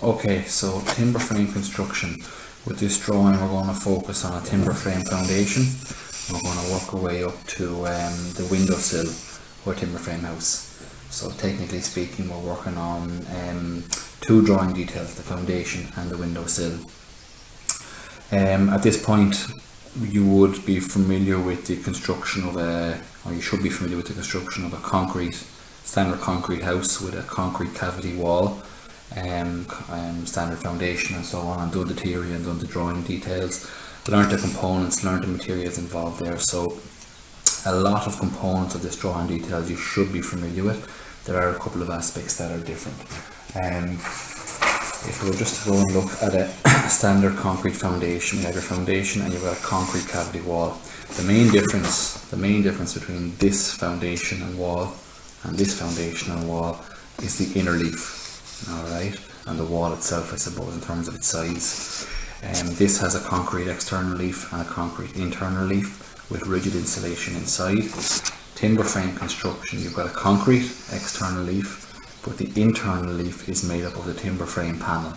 Okay, so timber frame construction. With this drawing we're going to focus on a timber frame foundation. We're going to work our way up to the windowsill or timber frame house. So technically speaking we're working on two drawing details, the foundation and the windowsill. At this point you would be familiar with the construction of you should be familiar with the construction of a standard concrete house with a concrete cavity wall, standard foundation and so on, and done the theory and done the drawing details, learned the components, learned the materials involved there. So a lot of components of this drawing details you should be familiar with. There are a couple of aspects that are different. If we were just to go and look at a standard concrete foundation, you have your foundation and you've got a concrete cavity wall. The main difference between this foundation and wall and this foundation and wall is the inner leaf, alright, and the wall itself, I suppose, in terms of its size. This has a concrete external leaf and a concrete internal leaf with rigid insulation inside. Timber frame construction, you've got a concrete external leaf, but the internal leaf is made up of the timber frame panel,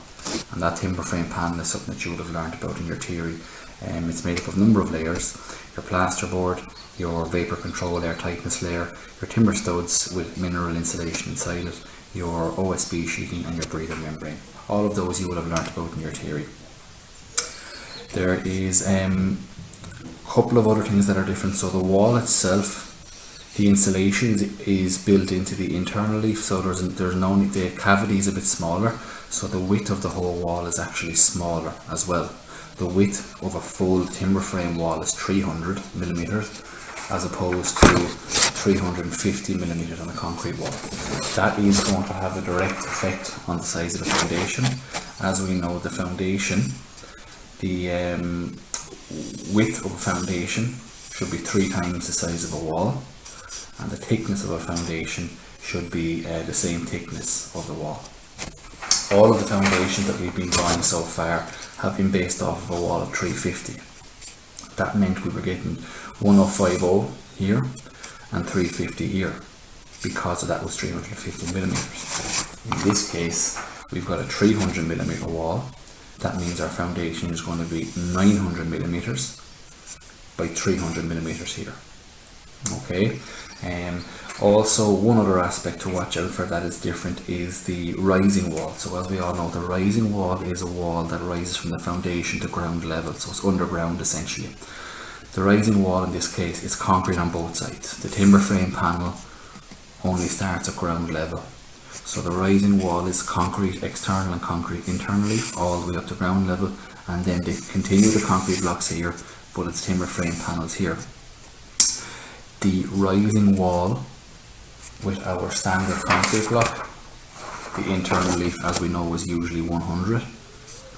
and that timber frame panel is something that you would have learned about in your theory. It's made up of a number of layers: your plasterboard, your vapor control air tightness layer, your timber studs with mineral insulation inside it, your OSB sheeting and your breather membrane. All of those you would have learned about in your theory. There is a couple of other things that are different. So the wall itself, the insulation is built into the internal leaf, so there's no need. The cavity is a bit smaller, so the width of the whole wall is actually smaller as well. The width of a full timber frame wall is 300 millimeters as opposed to 350 millimeters on a concrete wall. That is going to have a direct effect on the size of the foundation. As we know, the foundation, the width of a foundation should be 3 times the size of a wall, and the thickness of a foundation should be the same thickness of the wall. All of the foundations that we've been drawing so far have been based off of a wall of 350. That meant we were getting 1050 here and 350 here, because of that was 350 millimeters. In this case we've got a 300 millimeter wall. That means our foundation is going to be 900 millimeters by 300 millimeters here. Okay. Also, one other aspect to watch out for that is different is the rising wall. So as we all know, the rising wall is a wall that rises from the foundation to ground level, so it's underground essentially. The rising wall in this case is concrete on both sides. The timber frame panel only starts at ground level. So the rising wall is concrete external and concrete internally all the way up to ground level, and then they continue the concrete blocks here, but it's timber frame panels here. The rising wall with our standard concrete block, the internal leaf, as we know, is usually 100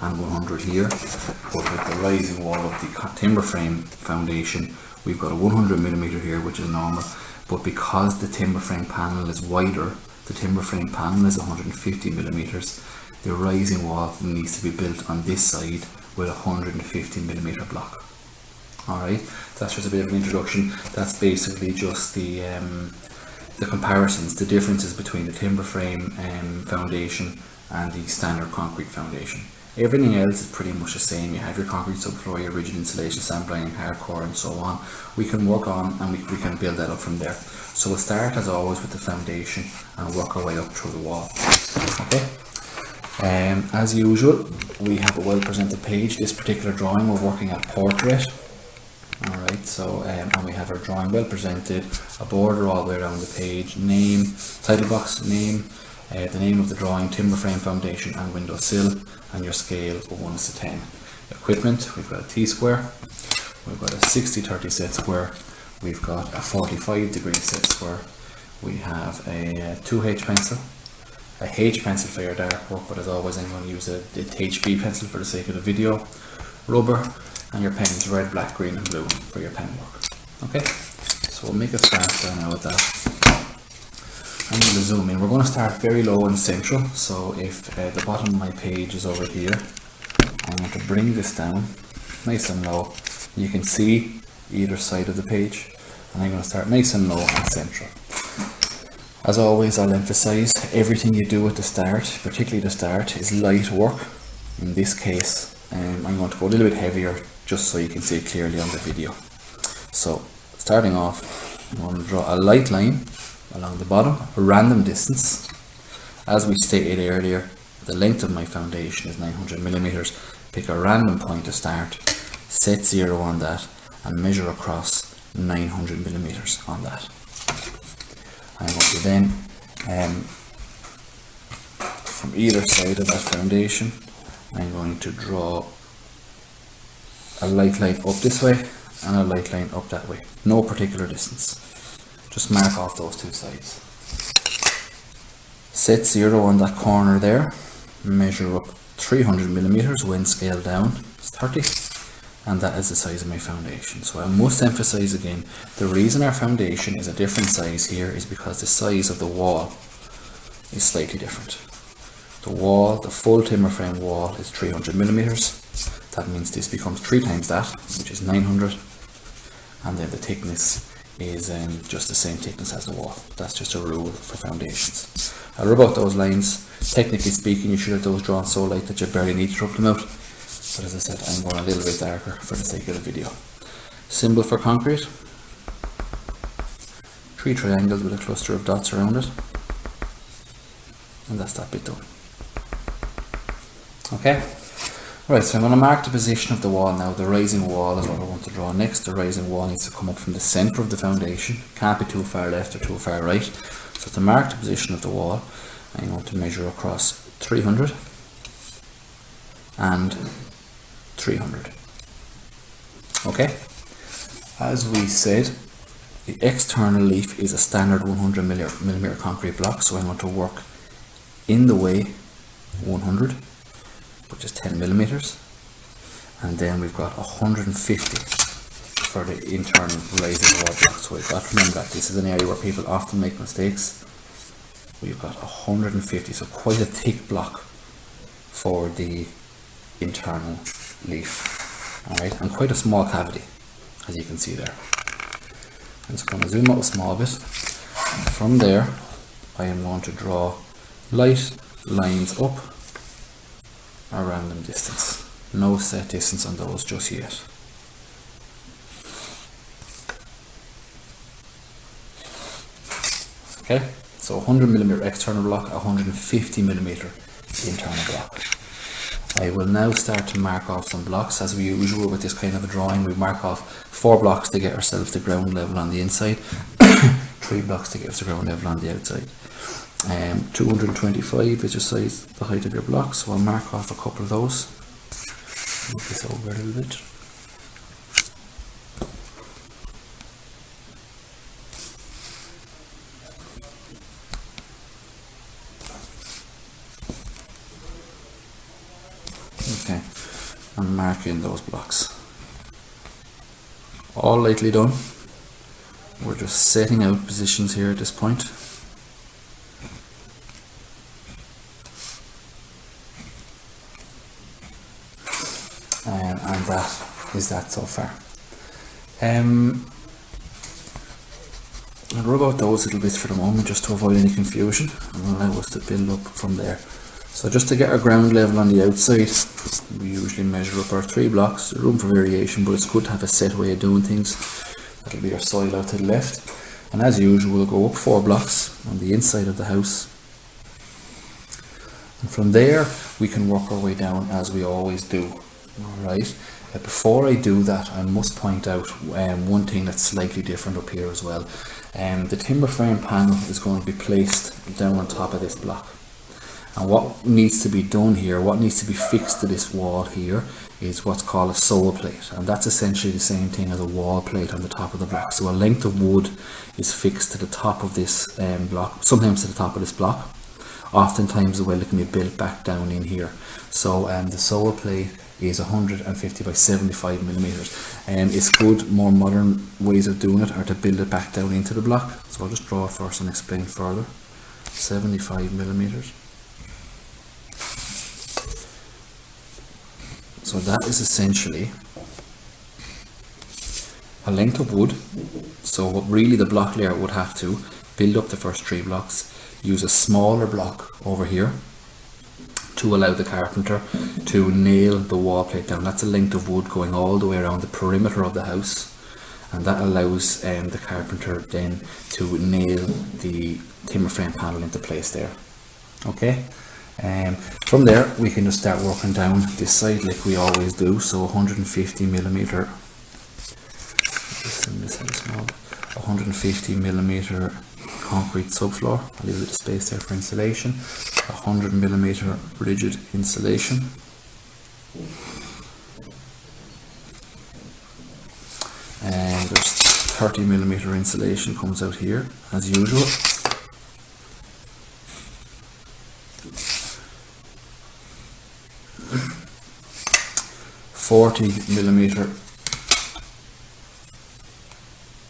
and 100 here, but with the rising wall of the timber frame foundation we've got a 100 millimeter here, which is normal, but because the timber frame panel is wider, the timber frame panel is 150 millimeters, the rising wall needs to be built on this side with a 150 millimeter block. Alright, that's just a bit of an introduction. That's basically just the comparisons, the differences between the timber frame foundation and the standard concrete foundation. Everything else is pretty much the same. You have your concrete subfloor, your rigid insulation, sand blinding, hardcore and so on. We can work on and we can build that up from there. So we'll start as always with the foundation and work our way up through the wall. Okay. As usual, we have a well presented page. This particular drawing we're working at portrait. Alright, so and we have our drawing well presented, a border all the way around the page, name, title box, name, the name of the drawing, timber frame foundation and window sill, and your scale of 1:10. Equipment, we've got a T-square, we've got a 60-30 set square, we've got a 45-degree set square, we have a 2H pencil, a H pencil for your dark work, but as always I'm going to use a HB pencil for the sake of the video, rubber, and your pens, red, black, green and blue for your pen work. Okay, so we'll make a start there now with that. I'm going to zoom in. We're going to start very low and central, so if the bottom of my page is over here, I'm going to bring this down nice and low. You can see either side of the page, and I'm going to start nice and low and central. As always, I'll emphasize everything you do at the start, particularly the start, is light work. In this case, I'm going to go a little bit heavier just so you can see it clearly on the video. So, starting off, I'm going to draw a light line along the bottom, a random distance. As we stated earlier, the length of my foundation is 900 millimeters. Pick a random point to start, set 0 on that, and measure across 900 millimeters on that. I'm going to then, from either side of that foundation, I'm going to draw a light line up this way and a light line up that way. No particular distance. Just mark off those two sides. Set 0 on that corner there. Measure up 300 millimeters when scaled down. It's 30. And that is the size of my foundation. So I must emphasize again, the reason our foundation is a different size here is because the size of the wall is slightly different. The wall, the full timber frame wall, is 300 millimeters. That means this becomes 3 times that, which is 900. And then the thickness is just the same thickness as the wall. That's just a rule for foundations. I'll rub out those lines. Technically speaking, you should have those drawn so light that you barely need to rub them out. But as I said, I'm going a little bit darker for the sake of the video. Symbol for concrete. 3 triangles with a cluster of dots around it. And that's that bit done. Okay. Right, so I'm going to mark the position of the wall now. The rising wall is what I want to draw next. The rising wall needs to come up from the centre of the foundation. Can't be too far left or too far right. So to mark the position of the wall, I'm going to measure across 300 and 300. Okay, as we said, the external leaf is a standard 100 millimeter concrete block, so I'm going to work in the way 100, which is 10 millimeters, and then we've got 150 for the internal rising wall block. So we've got to remember that this is an area where people often make mistakes. We've got 150, so quite a thick block for the internal leaf, alright, and quite a small cavity, as you can see there. I'm just going to zoom out a small bit, and from there I am going to draw light lines up a random distance. No set distance on those just yet. Okay, so 100 millimeter external block, 150 millimeter internal block. I will now start to mark off some blocks. As we usual with this kind of a drawing, we mark off 4 blocks to get ourselves to ground level on the inside, 3 blocks to get us to ground level on the outside. 225 is just the height of your block, so I'll mark off a couple of those. Move this over a little bit. Okay, I'm marking those blocks. All lightly done. We're just setting out positions here at this point. And that is that so far. I'll rub out those little bits for the moment just to avoid any confusion and allow us to build up from there. So just to get our ground level on the outside, we usually measure up our 3 blocks. There's room for variation, but it's good to have a set way of doing things. That'll be our soil out to the left. And as usual, we'll go up 4 blocks on the inside of the house. And from there, we can work our way down as we always do. Alright, before I do that, I must point out one thing that's slightly different up here as well. The timber frame panel is going to be placed down on top of this block. And what needs to be done here, what needs to be fixed to this wall here, is what's called a sole plate. And that's essentially the same thing as a wall plate on the top of the block. So a length of wood is fixed to the top of this block, sometimes to the top of this block. Oftentimes the well it can be built back down in here. So the sole plate is 150 by 75 millimeters. It's good, more modern ways of doing it are to build it back down into the block. So I'll just draw it first and explain further. 75 millimeters. So that is essentially a length of wood. So what really the block layer would have to build up the first 3 blocks, use a smaller block over here to allow the carpenter to nail the wall plate down. That's a length of wood going all the way around the perimeter of the house, and that allows the carpenter then to nail the timber frame panel into place there. Okay, from there we can just start working down this side like we always do. So 150 millimeter, 150 millimeter concrete subfloor. I'll leave a little space there for insulation. 100 millimeter rigid insulation. And there's 30 millimeter insulation comes out here as usual. $40mm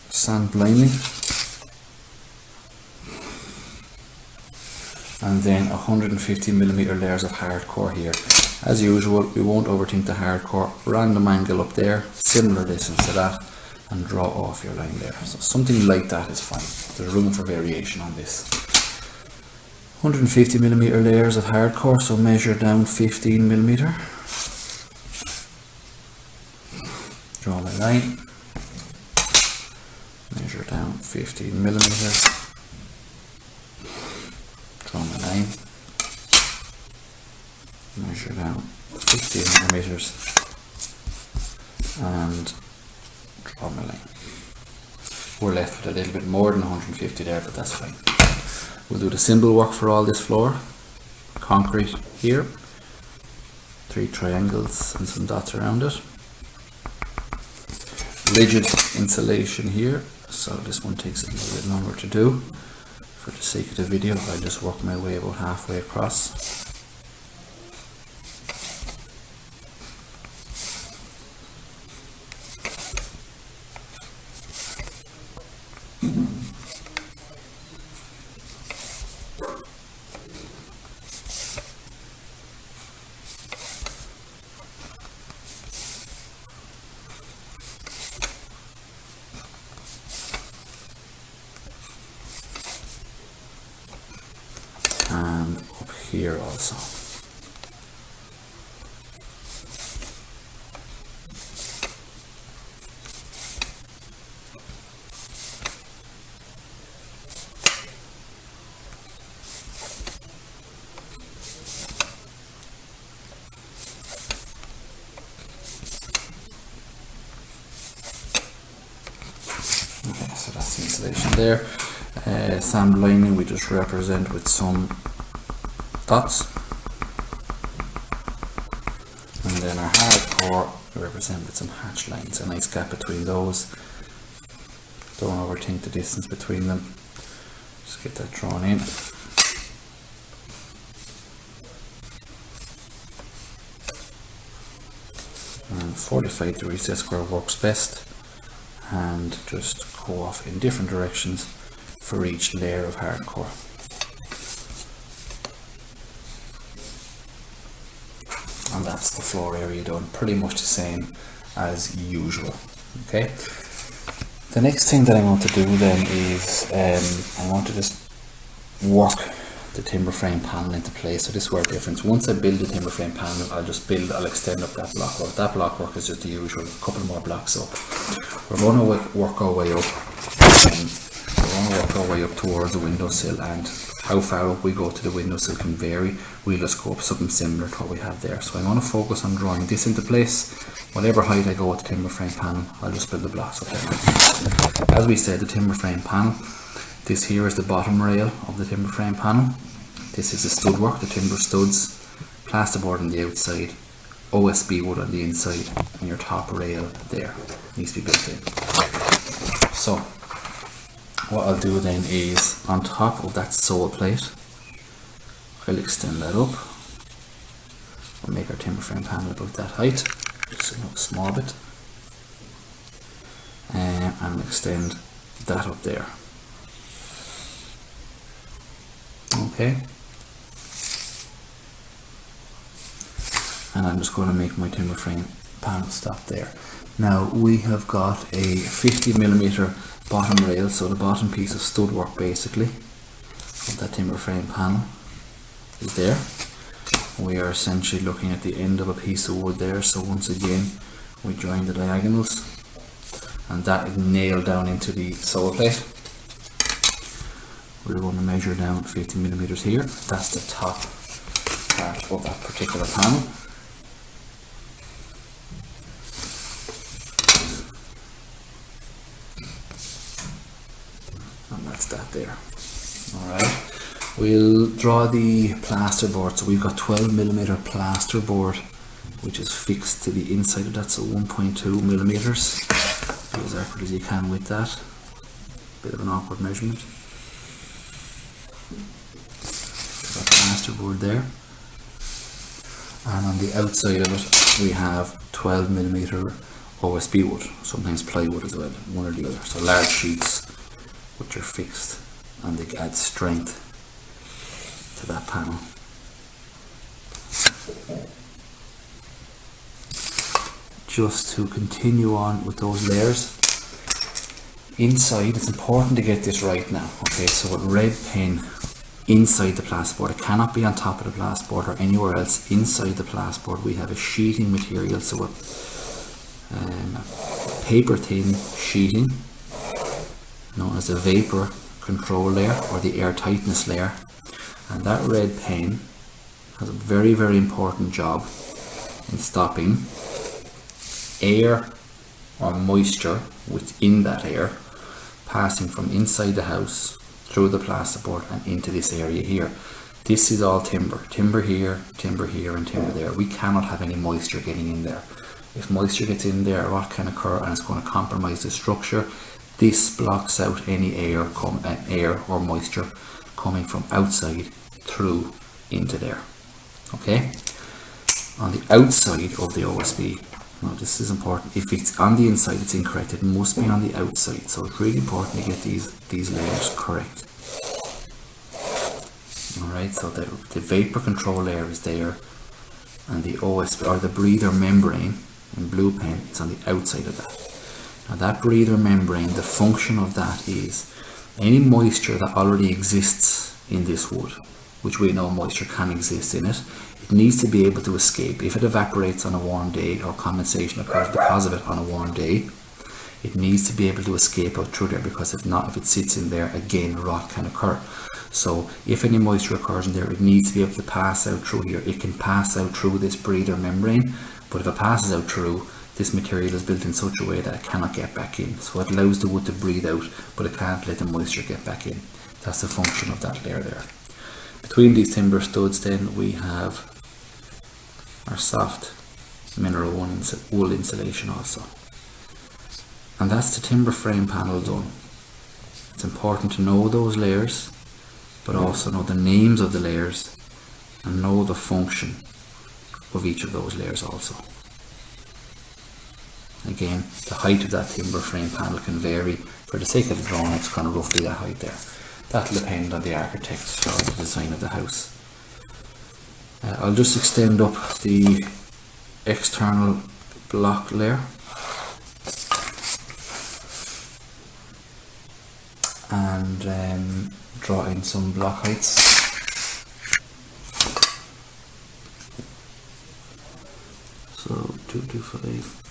sand blinding, and then 150mm layers of hardcore here. As usual, we won't overthink the hardcore. Random angle up there, similar distance to that, and draw off your line there. So something like that is fine. There's room for variation on this. 150mm layers of hardcore, so measure down 15mm. Draw my line, measure down 15mm, draw my line, measure down 15mm, and draw my line. We're left with a little bit more than 150 there, but that's fine. We'll do the symbol work for all this floor. Concrete here, 3 triangles and some dots around it. Rigid insulation here, so this one takes a little bit longer to do. For the sake of the video, I just work my way about halfway across. And up here also. Okay, so that's the insulation there. Sand lining we just represent with some dots, and then our hardcore we represent with some hatch lines, a nice gap between those. Don't overthink the distance between them, just get that drawn in. And 45 degrees Z-square works best, and just go off in different directions for each layer of hardcore. And that's the floor area done, pretty much the same as usual. Okay, the next thing that I want to do then is I want to just work the timber frame panel into place. So this is where the difference. Once I build the timber frame panel, I'll extend up that block work. That block work is just the usual, a couple more blocks up. We're going to work our way up. Towards the windowsill, and how far up we go to the windowsill can vary. We'll just go up something similar to what we have there. So I want to focus on drawing this into place. Whatever height I go with the timber frame panel, I'll just build the blocks up there. As we said, the timber frame panel, this here is the bottom rail of the timber frame panel. This is the stud work, the timber studs, plasterboard on the outside, OSB wood on the inside, and your top rail there needs to be built in. So what I'll do then is, on top of that sole plate, I'll extend that up. We'll make our timber frame panel about that height, just a small bit, and extend that up there. Okay, and I'm just going to make my timber frame panel stop there. Now we have got a 50mm bottom rail, so the bottom piece of stud work basically of that timber frame panel is there. We are essentially looking at the end of a piece of wood there, so once again we join the diagonals and that is nailed down into the sole plate. We're going to measure down 50mm here. That's the top part of that particular panel. And that's that there. Alright, we'll draw the plasterboard. So we've got 12mm plasterboard which is fixed to the inside of that, so 1.2mm. Be as accurate as you can with that. Bit of an awkward measurement. Got plasterboard there. And on the outside of it we have 12mm OSB wood, sometimes plywood as well, one or the other. So large sheets which are fixed and they add strength to that panel. Just to continue on with those layers, inside it's important to get this right now. Okay, so with red pen inside the plasterboard, it cannot be on top of the plasterboard or anywhere else. Inside the plasterboard we have a sheeting material, so a paper thin sheeting known as the vapor control layer or the air tightness layer, and that red pen has a very, very important job in stopping air or moisture within that air passing from inside the house through the plasterboard and into this area here. This is all timber here, timber here and timber there. We cannot have any moisture getting in there. If moisture gets in there, what can occur, and it's going to compromise the structure. This blocks out any air or moisture coming from outside through into there. Okay, on the outside of the OSB, now this is important. If it's on the inside, it's incorrect. It must be on the outside. So it's really important to get these layers correct. Alright, so the vapor control layer is there, and the OSB or the breather membrane in blue pen is on the outside of that. Now that breather membrane, the function of that is any moisture that already exists in this wood, which we know moisture can exist in it, it needs to be able to escape. If it evaporates on a warm day or condensation occurs because of it on a warm day, it needs to be able to escape out through there, because if not, if it sits in there, again rot can occur. So if any moisture occurs in there, it needs to be able to pass out through here. It can pass out through this breather membrane, but if it passes out through, this material is built in such a way that it cannot get back in. So it allows the wood to breathe out, but it can't let the moisture get back in. That's the function of that layer there. Between these timber studs then we have our soft mineral wool insulation also. And that's the timber frame panel done. It's important to know those layers, but also know the names of the layers and know the function of each of those layers also. Again, the height of that timber frame panel can vary. For the sake of the drawing, it's kind of roughly that height there. That'll depend on the architect or the design of the house. I'll just extend up the external block layer and draw in some block heights. So 225.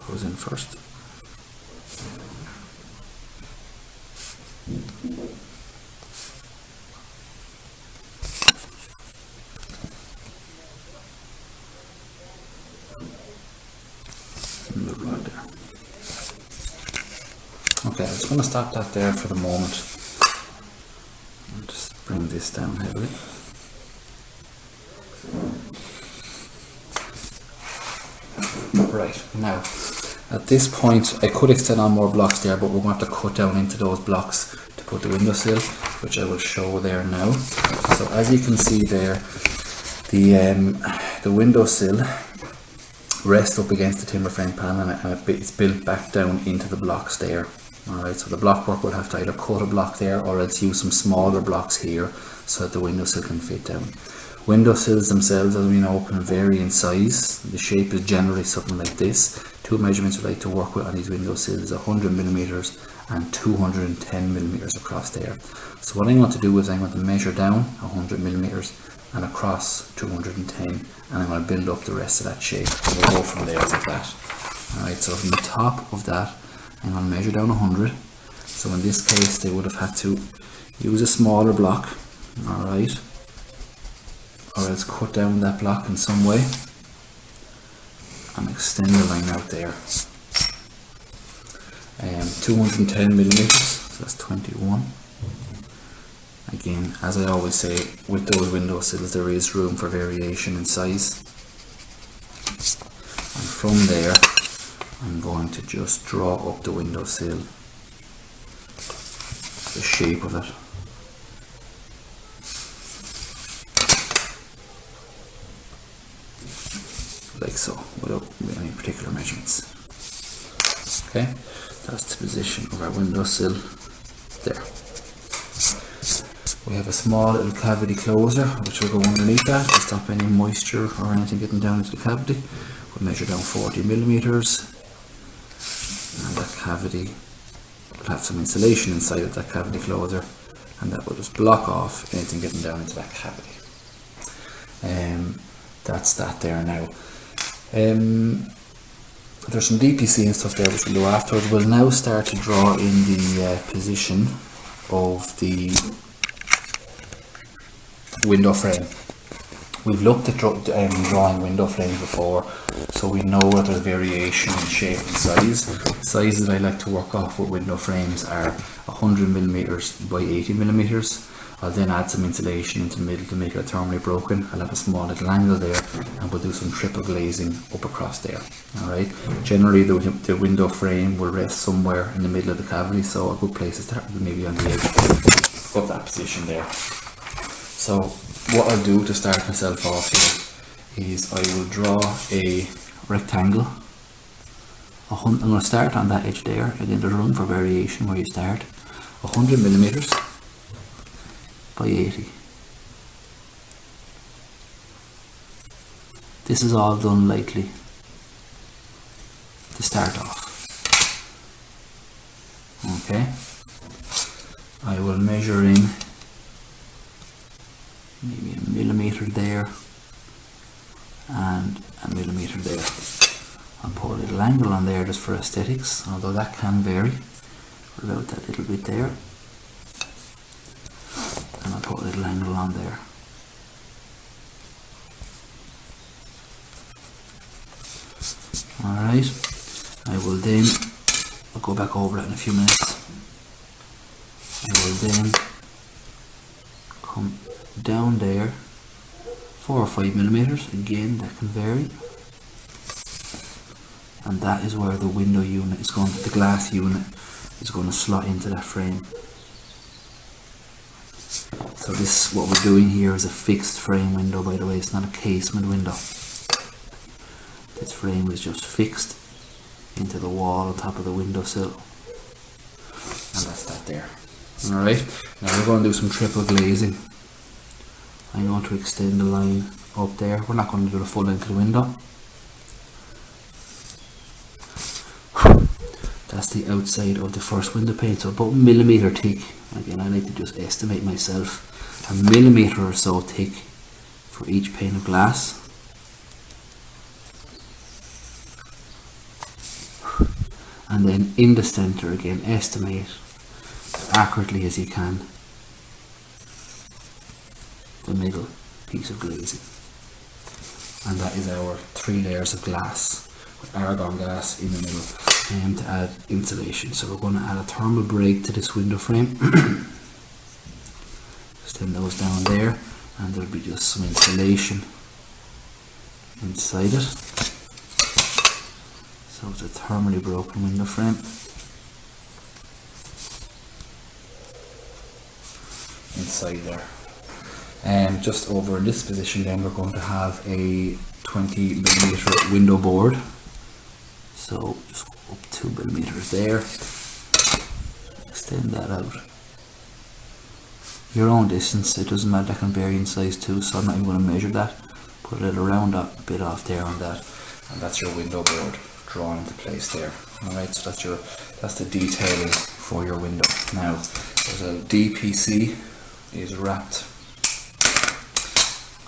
Goes in first. Okay, I'm just going to stop that there for the moment and just bring this down heavily. Right, now at this point I could extend on more blocks there, but we're going to have to cut down into those blocks to put the windowsill, which I will show there now. So as you can see there, the windowsill rest up against the timber frame panel, and it's built back down into the blocks there. Alright, so the block work will have to either cut a block there or else use some smaller blocks here so that the windowsill can fit down. Windowsills themselves, as we know, can vary in size. The shape is generally something like this. Two measurements we like to work with on these windowsills: 100mm and 210mm across there. So what I'm going to do is I'm going to measure down 100mm and across 210, and I'm going to build up the rest of that shape, and we'll go from there like that. Alright, so from the top of that I'm going to measure down 100. So in this case they would have had to use a smaller block, alright, or else cut down that block in some way and extend the line out there. 210mm, so that's 21. Again, as I always say, with those windowsills there is room for variation in size. And from there I'm going to just draw up the windowsill, the shape of it. Like so, without any particular measurements. Okay, that's the position of our windowsill there. We have a small little cavity closer which will go underneath that to stop any moisture or anything getting down into the cavity. We'll measure down 40mm, and that cavity will have some insulation inside of that cavity closer, and that will just block off anything getting down into that cavity. That's that there now. There's some DPC and stuff there which we'll do afterwards. We'll now start to draw in the position of the window frame. We've looked at drawing window frames before, so we know that there's variation in shape and size. Sizes I like to work off with window frames are 100mm by 80mm. I'll then add some insulation into the middle to make it thermally broken. I'll have a small little angle there, and we'll do some triple glazing up across there. Alright, generally the window frame will rest somewhere in the middle of the cavity, so a good place to start would be maybe on the edge of that position there. So what I'll do to start myself off here is I will draw a rectangle. I'm going to start on that edge there, and then there's room for variation where you start. 100mm by 80. This is all done lightly to start off. Okay, I will measure in maybe 1mm there and 1mm there. I'll put a little angle on there just for aesthetics, although that can vary. About that little bit there, and I'll put a little angle on there. Alright, I will then, I'll go back over it in a few minutes. I will then come down there 4 or 5mm, again that can vary, and that is where the window unit is going, the glass unit is going to slot into that frame. So this, what we're doing here, is a fixed frame window, by the way. It's not a casement window. This frame is just fixed into the wall on top of the windowsill, and that's that there. Alright, now we're going to do some triple glazing. I'm going to extend the line up there. We're not going to do the full length of the window. That's the outside of the first window pane, so about 1mm thick. Again, I like to just estimate myself, 1mm or so thick for each pane of glass. And then in the center, again, estimate as accurately as you can the middle piece of glazing. And that is our 3 layers of glass with argon glass in the middle, to add insulation. So we're going to add a thermal break to this window frame. Extend those down there, and there'll be just some insulation inside it. So it's a thermally broken window frame. Inside there. And just over in this position then we're going to have a 20mm window board. So just go up 2mm there, extend that out. Your own distance, it doesn't matter, that can vary in size too, so I'm not even going to measure that. Put a little round bit off there on that, and that's your window board drawn into place there. Alright, so that's the detailing for your window. Now, there's a DPC is wrapped.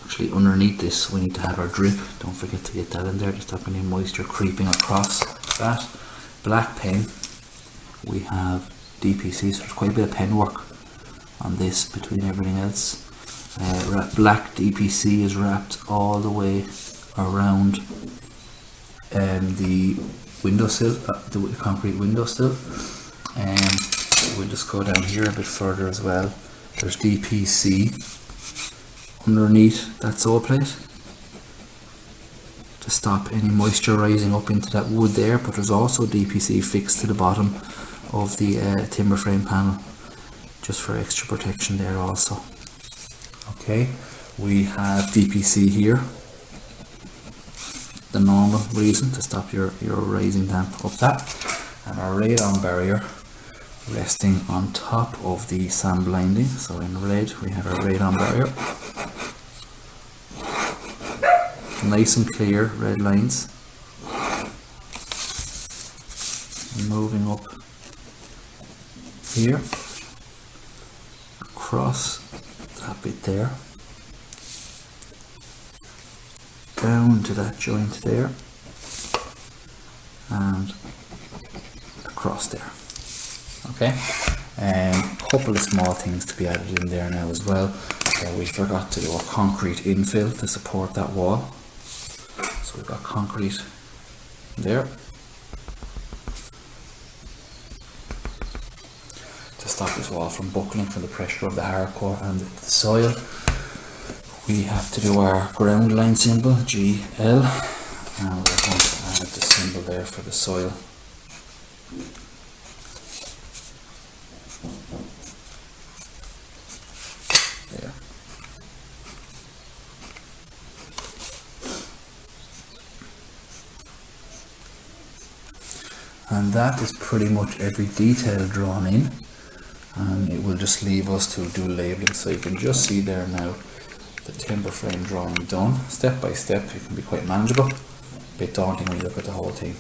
Actually, underneath this we need to have our drip. Don't forget to get that in there to stop any moisture creeping across that. Black pen, we have DPC, so there's quite a bit of pen work on this between everything else. Black DPC is wrapped all the way around the windowsill, the concrete windowsill. We'll just go down here a bit further as well. There's DPC underneath that saw plate to stop any moisture rising up into that wood there, but there's also DPC fixed to the bottom of the timber frame panel just for extra protection there also. Okay, we have DPC here, the normal reason to stop your rising damp up that, and our radon barrier resting on top of the sand blinding. So in red we have our radon barrier, nice and clear red lines, and moving up here across that bit there, down to that joint there, and across there. Okay, couple of small things to be added in there now as well. We forgot to do a concrete infill to support that wall, so we've got concrete there to stop this wall from buckling from the pressure of the hardcore and the soil. We have to do our ground line symbol, GL, and we're going to add the symbol there for the soil. There. And that is pretty much every detail drawn in, and it will just leave us to do labeling. So you can just see there now the timber frame drawing done step by step. It can be quite manageable, a bit daunting when you look at the whole thing.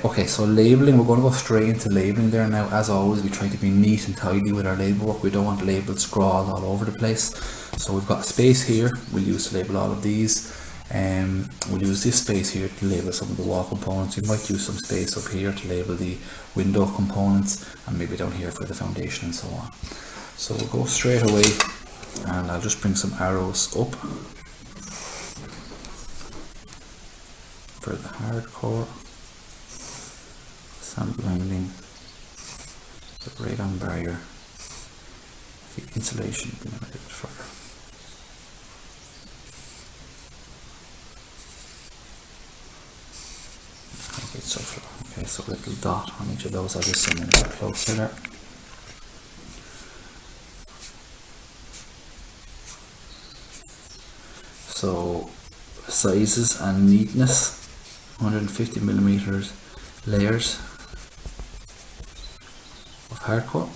Okay, so labeling, we're going to go straight into labeling there now. As always, we try to be neat and tidy with our label work. We don't want labels scrawled all over the place. So we've got space here, we'll use to label all of these. We'll use this space here to label some of the wall components. We might use some space up here to label the window components, and maybe down here for the foundation and so on. So we'll go straight away, and I'll just bring some arrows up for the hardcore, sand blinding, the radon barrier, the insulation, a bit further. Okay, Subfloor. Okay, so a little dot on each of those. I'll just zoom in a bit closer there. So sizes and neatness, 150mm layers of hardcore,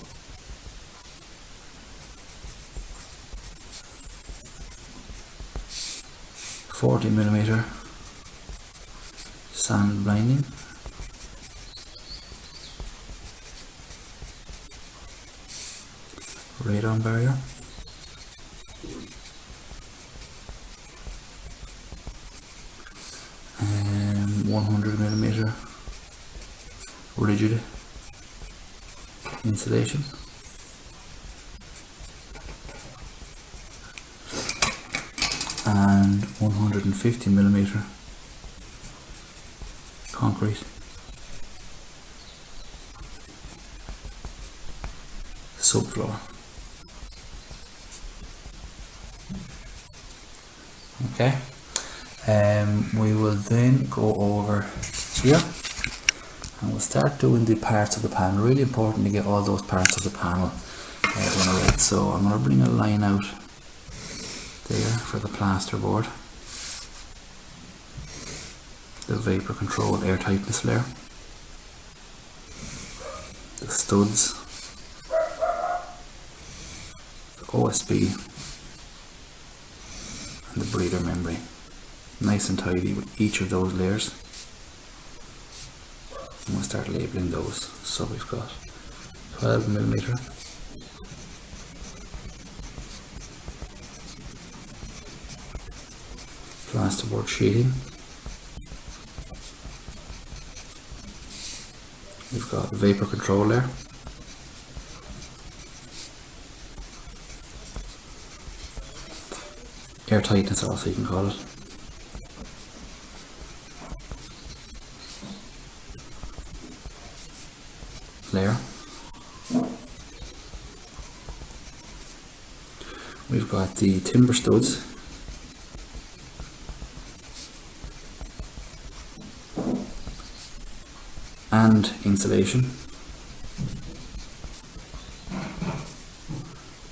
.40mm sand blinding, radon barrier, and 100mm rigid insulation, and 150mm concrete subfloor. Okay, we will then go over here and we'll start doing the parts of the panel. Really important to get all those parts of the panel done right. So I'm going to bring a line out there for the plasterboard. the vapor control air tightness layer, the studs, the OSB, and the breather membrane. Nice and tidy with each of those layers. And we'll start labelling those. So we've got 12mm, plasterboard sheeting, we've got vapor control layer, air tightness also you can call it, layer, we've got the timber studs, and insulation.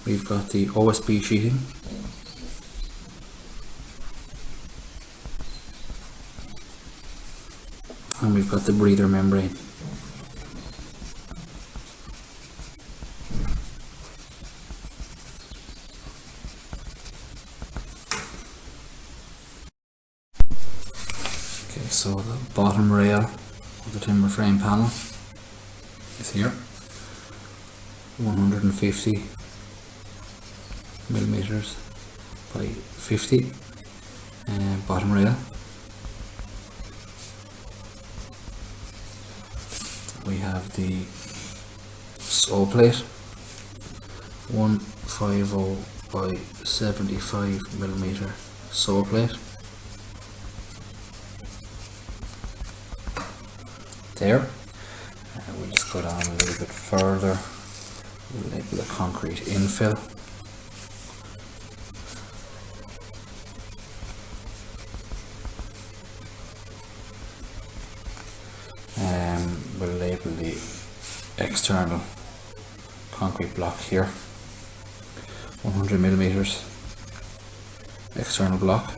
We've got the OSB sheeting, and we've got the breather membrane. Okay, so the bottom rail of the timber frame panel is here, 150mm by 50 bottom rail. We have the saw plate, 150 by 75mm saw plate. There. We'll just go down a little bit further. We'll label the concrete infill. We'll label the external concrete block here, 100mm external block.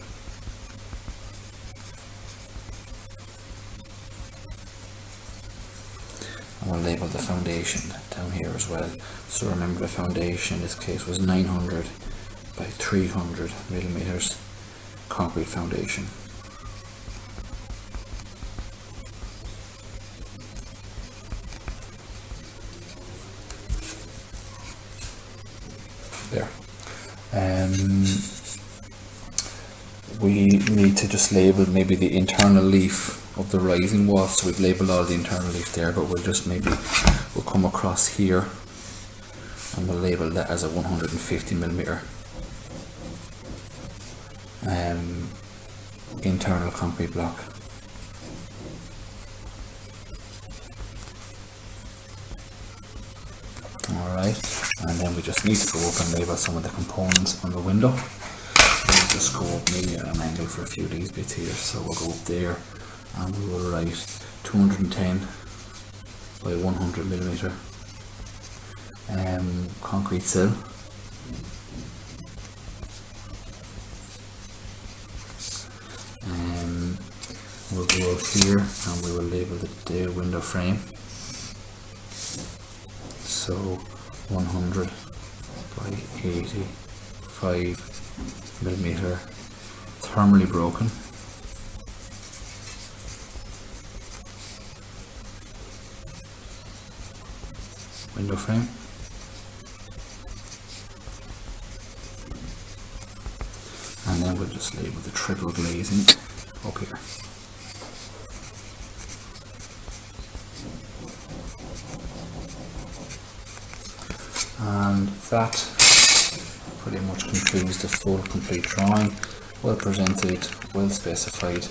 And we'll label the foundation down here as well. So remember, the foundation in this case was 900 by 300mm concrete foundation. There. We need to just label maybe the internal leaf of the rising wall. So we've labelled all the internal leaf there, but we'll just we'll come across here and we'll label that as a 150mm internal concrete block. Alright, and then we just need to go up and label some of the components on the window. We'll just go up maybe at an angle for a few of these bits here. So we'll go up there and we will write 210 by 100mm concrete sill. We'll go up here and we will label the window frame. So 100 by 85mm thermally broken. Window frame. And then we'll just label the triple glazing up here. And that pretty much concludes the full complete drawing, well presented, well specified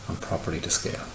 and properly to scale.